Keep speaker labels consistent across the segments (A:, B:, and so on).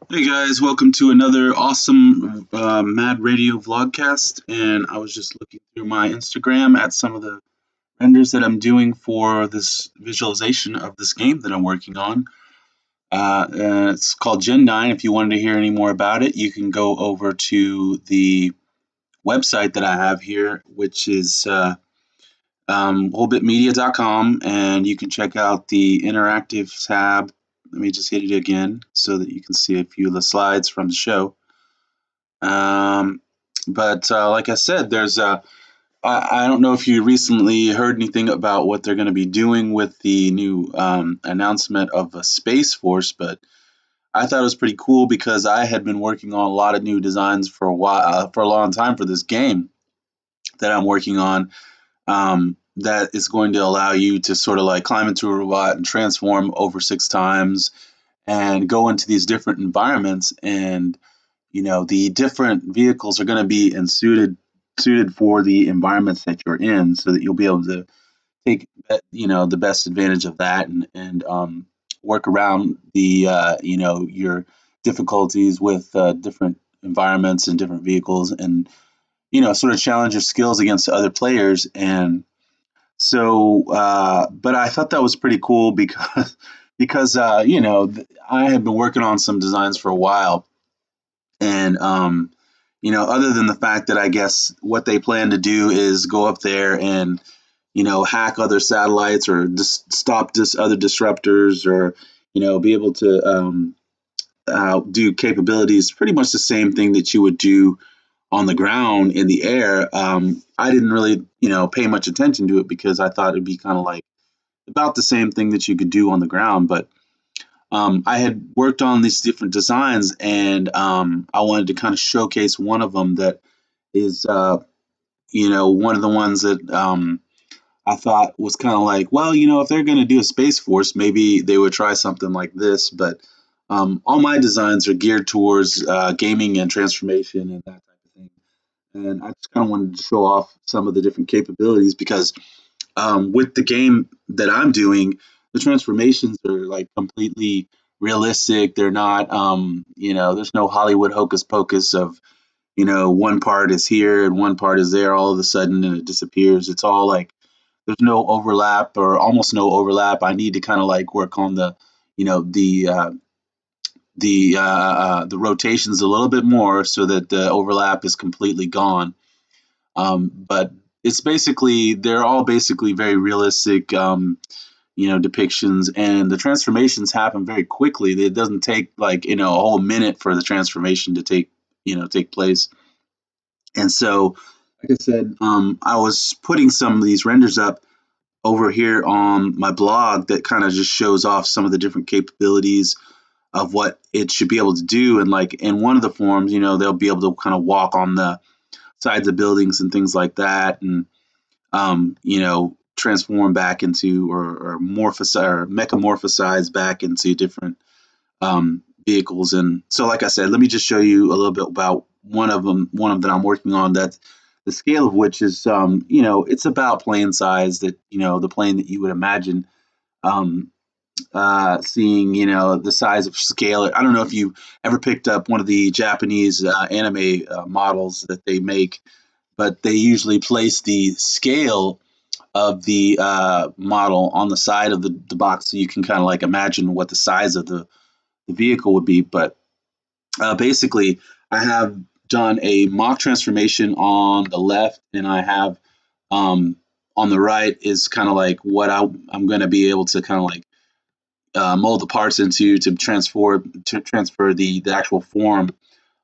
A: Hey guys, welcome to another awesome Mad Radio vlogcast. And I was just looking through my Instagram at some of the renders that I'm doing for this visualization of this game that I'm working on. It's called GeneDyne. If you wanted to hear any more about it, you can go over to the website that I have here, which is wholebitmedia.com, and you can check out the interactive tab. Let me just hit it again so that you can see a few of the slides from the show. Um, but like I said, I don't know if you recently heard anything about what they're going to be doing with the new announcement of a Space Force, but I thought it was pretty cool because I had been working on a lot of new designs for a while, for a long time for this game that I'm working on. That is going to allow you to sort of like climb into a robot and transform over 6 times and go into these different environments. And the different vehicles are going to be suited for the environments that you're in, so that you'll be able to take the best advantage of that, and work around the your difficulties with different environments and different vehicles, and sort of challenge your skills against other players. And so but I thought that was pretty cool because I had been working on some designs for a while. And other than the fact that I guess what they plan to do is go up there and hack other satellites, or stop other disruptors, or be able to do capabilities, pretty much the same thing that you would do on the ground in the air. I didn't really pay much attention to it because I thought it'd be kind of like about the same thing that you could do on the ground. But I had worked on these different designs, and I wanted to kind of showcase one of them that is, one of the ones that I thought was kind of like, well, if they're going to do a Space Force, maybe they would try something like this. But all my designs are geared towards gaming and transformation and that type of thing. And I just kind of wanted to show off some of the different capabilities because with the game that I'm doing, the transformations are like completely realistic. They're not, there's no Hollywood hocus pocus of, one part is here and one part is there all of a sudden and it disappears. It's all like there's no overlap, or almost no overlap. I need to kind of like work on the, you know, the rotations a little bit more so that the overlap is completely gone. But it's basically they're all basically very realistic, depictions, and the transformations happen very quickly. It doesn't take like a whole minute for the transformation to take place. And so, like I said, I was putting some of these renders up over here on my blog that kind of just shows off some of the different capabilities of what it should be able to do. And like in one of the forms, they'll be able to kind of walk on the sides of buildings and things like that, and transform back into, or morphosize or mechamorphosize back into different vehicles. And so, like I said, let me just show you a little bit about one of them that I'm working on. That the scale of which is, it's about plane size, that the plane that you would imagine um, seeing, the size of scale. I don't know if you ever picked up one of the Japanese anime models that they make, but they usually place the scale of the model on the side of the box, so you can kind of like imagine what the size of the vehicle would be. But basically, I have done a mock transformation on the left, and I have on the right is kind of like what I'm going to be able to kind of like mold the parts into, to transfer the actual form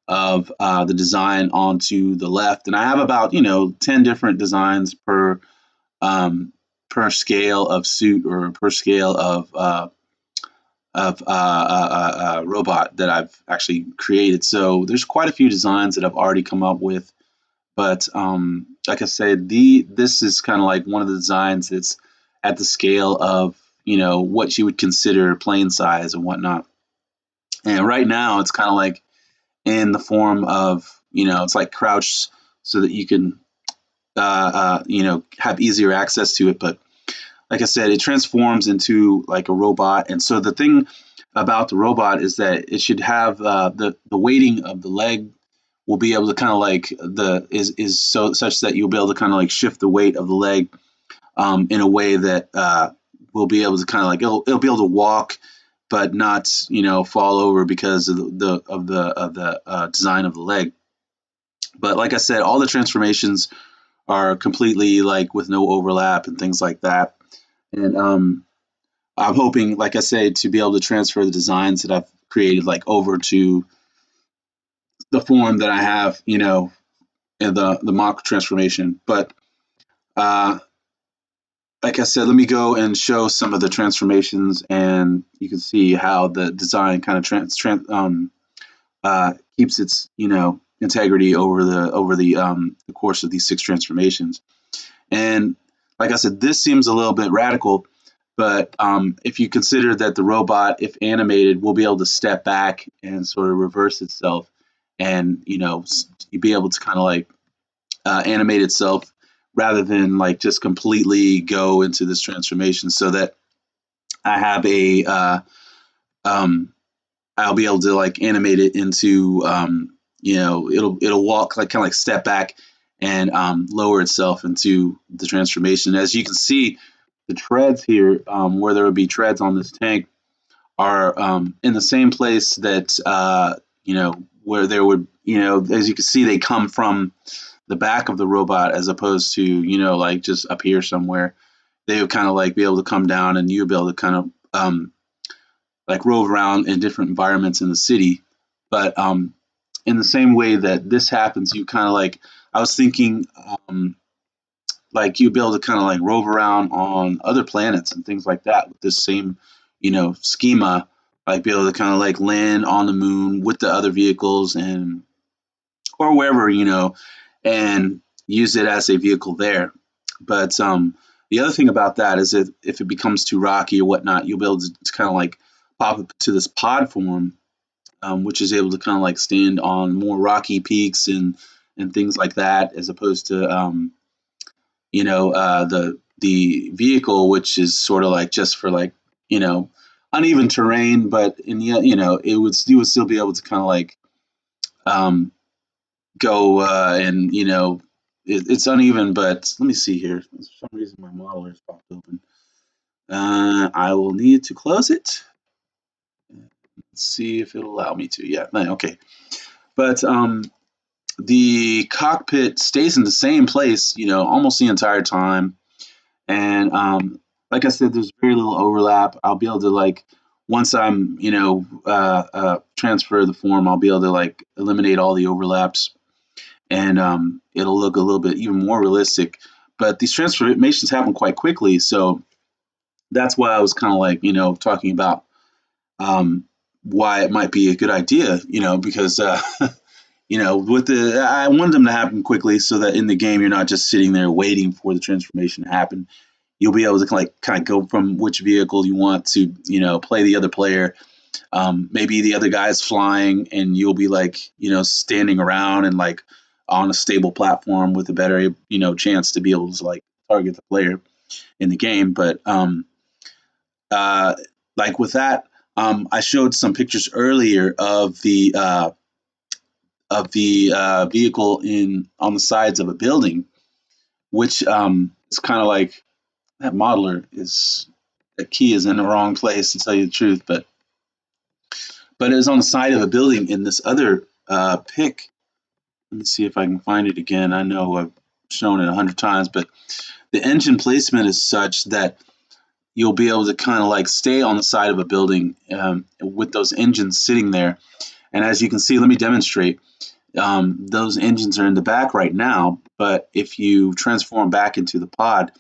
A: of the design onto the left. And I have about 10 different designs um, per scale of suit, or per scale of robot that I've actually created. So there's quite a few designs that I've already come up with. But like I said, this is kind of like one of the designs that's at the scale of what you would consider plane size and whatnot. And right now, it's kind of like in the form of, it's like crouched so that you can have easier access to it. But like I said, it transforms into like a robot. And so the thing about the robot is that it should have the weighting of the leg will be able to kind of like is so such that you'll be able to kind of like shift the weight of the leg in a way that will be able to kind of like it'll be able to walk but not fall over because of the design of the leg. But like I said, all the transformations are completely like with no overlap and things like that. And I'm hoping, like I say, to be able to transfer the designs that I've created like over to the form that I have, in the mock transformation. But uh, like I said, let me go and show some of the transformations, and you can see how the design kind of keeps its integrity over the course of these 6 transformations. And like I said, this seems a little bit radical, but if you consider that the robot, if animated, will be able to step back and sort of reverse itself, and you be able to kind of like animate itself rather than like just completely go into this transformation, so that I have a I'll be able to like animate it into it'll walk like kind of like step back and lower itself into the transformation. As you can see, the treads here, where there would be treads on this tank, are in the same place that where there would as you can see, they come from the back of the robot as opposed to like just up here somewhere. They would kind of like be able to come down, and you'd be able to kind of like rove around in different environments in the city. But in the same way that this happens, you kind of like, I was thinking like you'd be able to kind of like rove around on other planets and things like that with this same schema, like be able to kind of like land on the moon with the other vehicles and or wherever, and use it as a vehicle there. But the other thing about that is that if it becomes too rocky or whatnot, you'll be able to kind of like pop it to this pod form, which is able to kind of like stand on more rocky peaks and things like that, as opposed to the vehicle, which is sort of like just for like uneven terrain, but in the you would still be able to kind of like um, go and it's uneven. But let me see here. For some reason, my modeler is popped open. I will need to close it. Let's see if it'll allow me to. Yeah, okay. But the cockpit stays in the same place, almost the entire time. And like I said, there's very little overlap. I'll be able to like once I'm transfer the form, I'll be able to like eliminate all the overlaps, and it'll look a little bit even more realistic. But these transformations happen quite quickly, so that's why I was kind of like talking about why it might be a good idea, because with I wanted them to happen quickly so that in the game you're not just sitting there waiting for the transformation to happen. You'll be able to like kind of go from which vehicle you want to play the other player. Maybe the other guy's flying and you'll be like standing around and like on a stable platform with a better chance to be able to like target the player in the game. But uh, like with that, I showed some pictures earlier of the vehicle in on the sides of a building, which is kind of like that modeler is the key is in the wrong place to tell you the truth, but it was on the side of a building in this other pic. Let me see if I can find it again. I know I've shown it 100 times, but the engine placement is such that you'll be able to kind of like stay on the side of a building with those engines sitting there. And as you can see, let me demonstrate. Those engines are in the back right now, but if you transform back into the pod,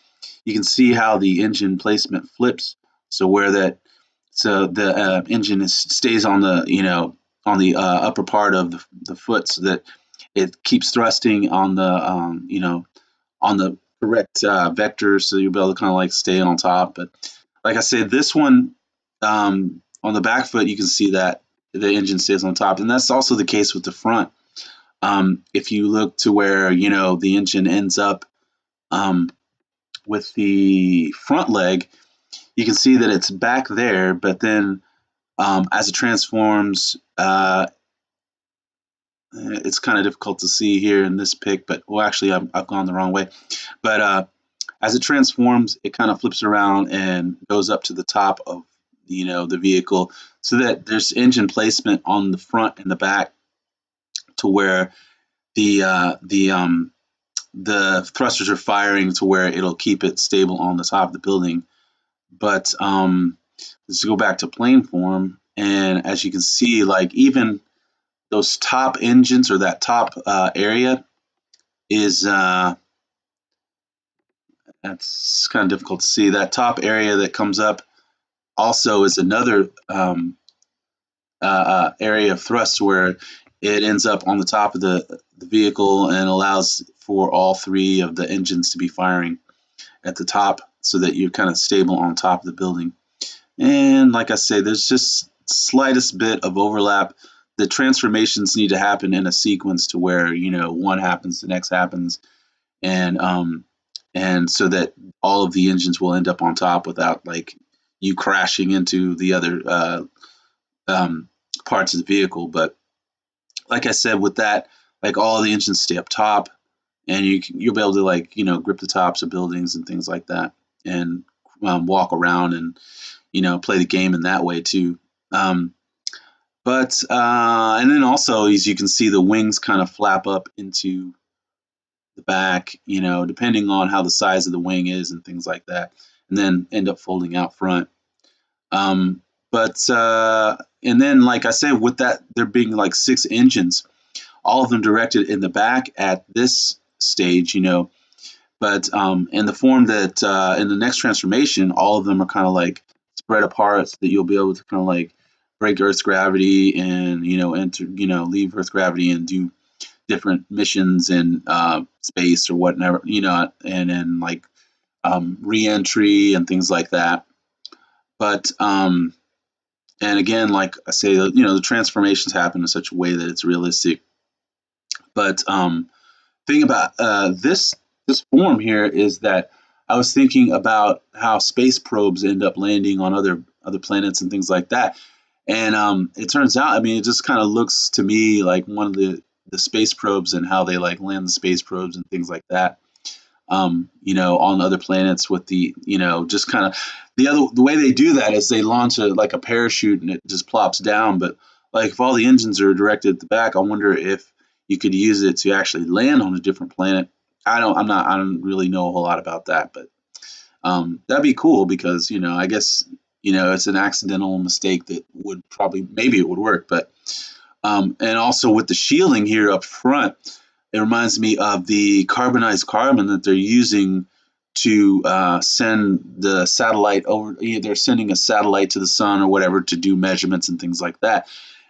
A: you can see how the engine placement flips. So where the engine stays on the upper part of the foot, so that it keeps thrusting on the correct vector, so you'll be able to kind of like stay on top. But like I said, this one on the back foot, you can see that the engine stays on top, and that's also the case with the front. If you look to where the engine ends up with the front leg, you can see that it's back there, but then As it transforms, it's kind of difficult to see here in this pic, but well, actually, I've gone the wrong way. But as it transforms, it kind of flips around and goes up to the top of the vehicle, so that there's engine placement on the front and the back, to where the thrusters are firing to where it'll keep it stable on the top of the building. But let's go back to plane form, and as you can see, like even those top engines, or that top area is that's kind of difficult to see. That top area that comes up also is another area of thrust, where it ends up on the top of the vehicle and allows for all three of the engines to be firing at the top, so that you're kind of stable on top of the building. And like I say, there's just slightest bit of overlap. The transformations need to happen in a sequence, to where one happens, the next happens, and so that all of the engines will end up on top without like you crashing into the other parts of the vehicle. But like I said, with that, like all the engines stay up top, and you'll be able to like grip the tops of buildings and things like that, and walk around and play the game in that way too. But and then also, as you can see, the wings kind of flap up into the back, depending on how the size of the wing is and things like that, and then end up folding out front. But and then, like I said, with that, there being like 6 engines, all of them directed in the back at this stage, but in the form that in the next transformation, all of them are kind of like spread apart, so that you'll be able to kind of like break Earth's gravity and enter, leave Earth's gravity and do different missions in space or whatever, and then like re-entry and things like that. But and again, like I say, the transformations happen in such a way that it's realistic. But thing about this form here is that I was thinking about how space probes end up landing on other planets and things like that. And it turns out, I mean, it just kind of looks to me like one of the space probes, and how they like land the space probes and things like that. On other planets, with the just kind of the way they do that is they launch like a parachute, and it just plops down. But like if all the engines are directed at the back, I wonder if you could use it to actually land on a different planet. I don't really know a whole lot about that, but that'd be cool, because I guess it's an accidental mistake that would probably, maybe it would work. But and also with the shielding here up front, it reminds me of the carbonized carbon that they're using to send the satellite over. They're sending a satellite to the sun or whatever to do measurements and things like that.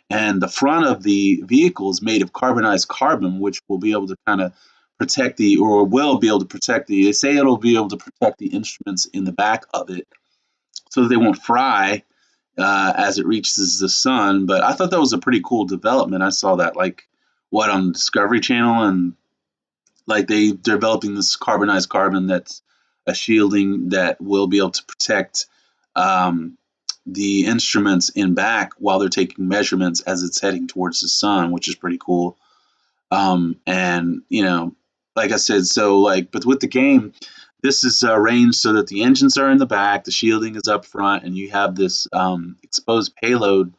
A: And the front of the vehicle is made of carbonized carbon, which will be able to kind of protect they say it'll be able to protect the instruments in the back of it, so that they won't fry as it reaches the sun. But I thought that was a pretty cool development. I saw that on the Discovery Channel, and like they're developing this carbonized carbon that's a shielding that will be able to protect the instruments in back while they're taking measurements as it's heading towards the sun, which is pretty cool. And like I said, but with the game, this is arranged so that the engines are in the back, the shielding is up front, and you have this exposed payload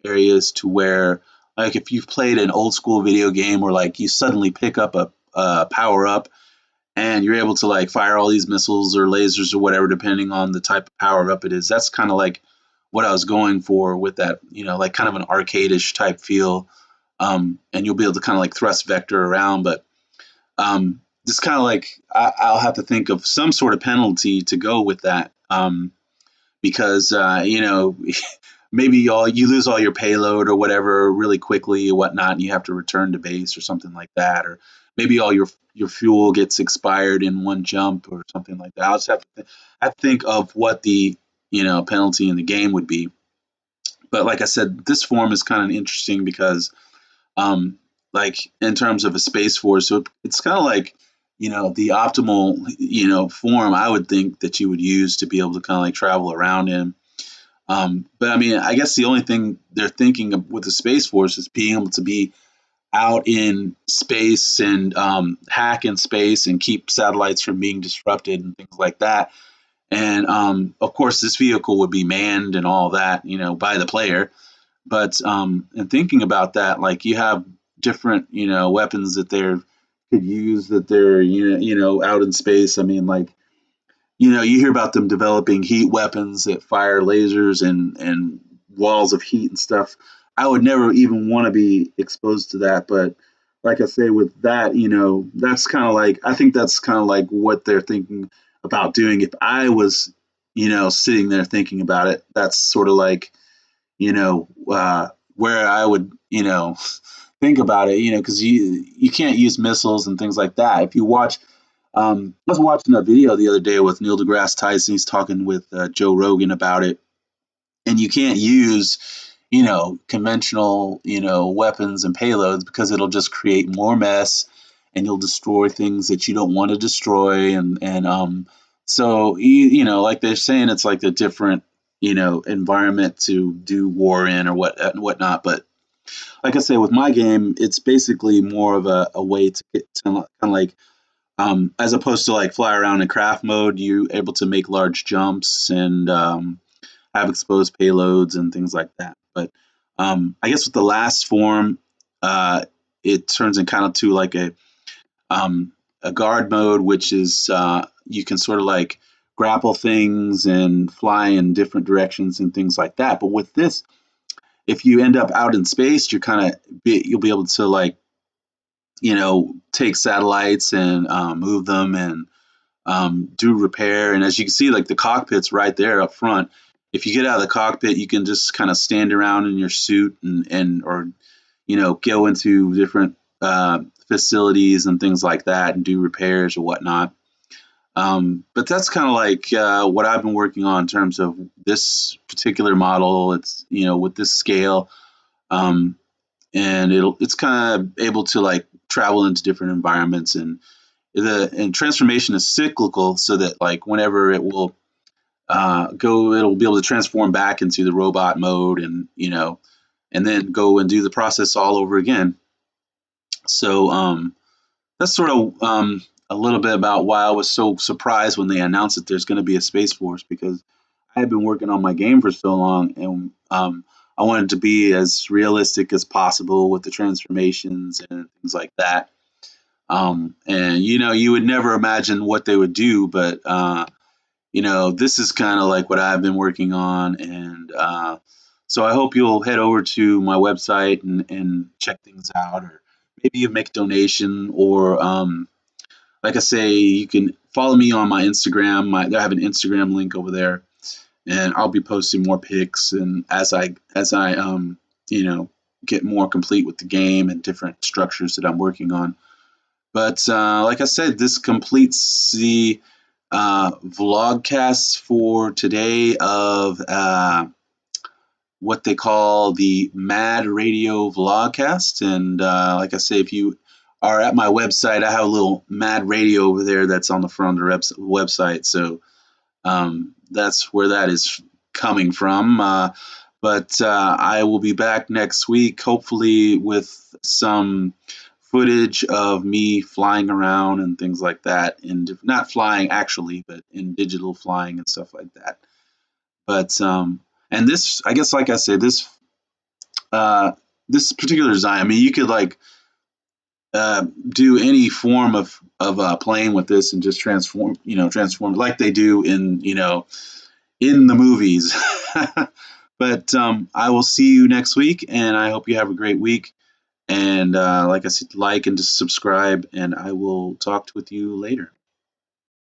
A: areas, to where, like, if you've played an old school video game where like you suddenly pick up a power up, and you're able to like fire all these missiles or lasers or whatever, depending on the type of power up it is. That's kind of like what I was going for with that, like kind of an arcade-ish type feel. And you'll be able to kind of like thrust vector around, but just kind of like I'll have to think of some sort of penalty to go with that, because maybe you lose all your payload or whatever really quickly or whatnot, and you have to return to base or something like that, or maybe all your fuel gets expired in one jump or something like that. I'll just have to think of what the penalty in the game would be. But like I said, this form is kind of interesting because like in terms of a space force, so it's kind of like the optimal form I would think that you would use to be able to kind of like travel around in. But I mean, I guess the only thing they're thinking of with the Space Force is being able to be out in space and hack in space and keep satellites from being disrupted and things like that. And of course, this vehicle would be manned and all that, by the player. But in thinking about that, like you have different, weapons that they could use that they're, out in space. I mean, like, you hear about them developing heat weapons that fire lasers and walls of heat and stuff. I would never even want to be exposed to that, but like I say, with that, that's kind of like I think that's kind of like what they're thinking about doing. If I was, sitting there thinking about it, that's sort of like, where I would, think about it, because you can't use missiles and things like that. If you watch I was watching a video the other day with Neil deGrasse Tyson. He's talking with Joe Rogan about it, and you can't use, conventional, weapons and payloads because it'll just create more mess, and you'll destroy things that you don't want to destroy, and so like they're saying, it's like a different, environment to do war in or whatnot. But like I say, with my game, it's basically more of a way to get to kind of like as opposed to like fly around in craft mode, you're able to make large jumps and have exposed payloads and things like that. But I guess with the last form, it turns in kind of to like a guard mode, which is you can sort of like grapple things and fly in different directions and things like that. But with this, if you end up out in space, you'll be able to like take satellites and move them and do repair. And as you can see, like the cockpit's right there up front. If you get out of the cockpit, you can just kind of stand around in your suit and or go into different facilities and things like that and do repairs or whatnot. But that's kind of like what I've been working on in terms of this particular model. It's with this scale, and it's kind of able to like travel into different environments, and the transformation is cyclical, so that like whenever it will it'll be able to transform back into the robot mode, and and then go and do the process all over again. So that's sort of a little bit about why I was so surprised when they announced that there's going to be a Space Force, because I had been working on my game for so long, and I wanted to be as realistic as possible with the transformations and things like that. And you would never imagine what they would do, but this is kind of like what I've been working on, and so I hope you'll head over to my website and check things out, or maybe you make a donation, or like I say, you can follow me on my Instagram. I have an Instagram link over there, and I'll be posting more pics, and as I get more complete with the game and different structures that I'm working on. But like I said, this completes the vlogcast for today of what they call the Mad Radio vlogcast. And like I say, if you are at my website, I have a little Mad Radio over there that's on the front of the website. So that's where that is coming from. But I will be back next week, hopefully with some footage of me flying around and things like that, and not flying actually, but in digital flying and stuff like that. But and this, I guess, like I said, this particular design, I mean, you could like do any form of plane with this and just transform like they do in in the movies. But I will see you next week, and I hope you have a great week. And like I said, like and just subscribe, and I will talk with you later.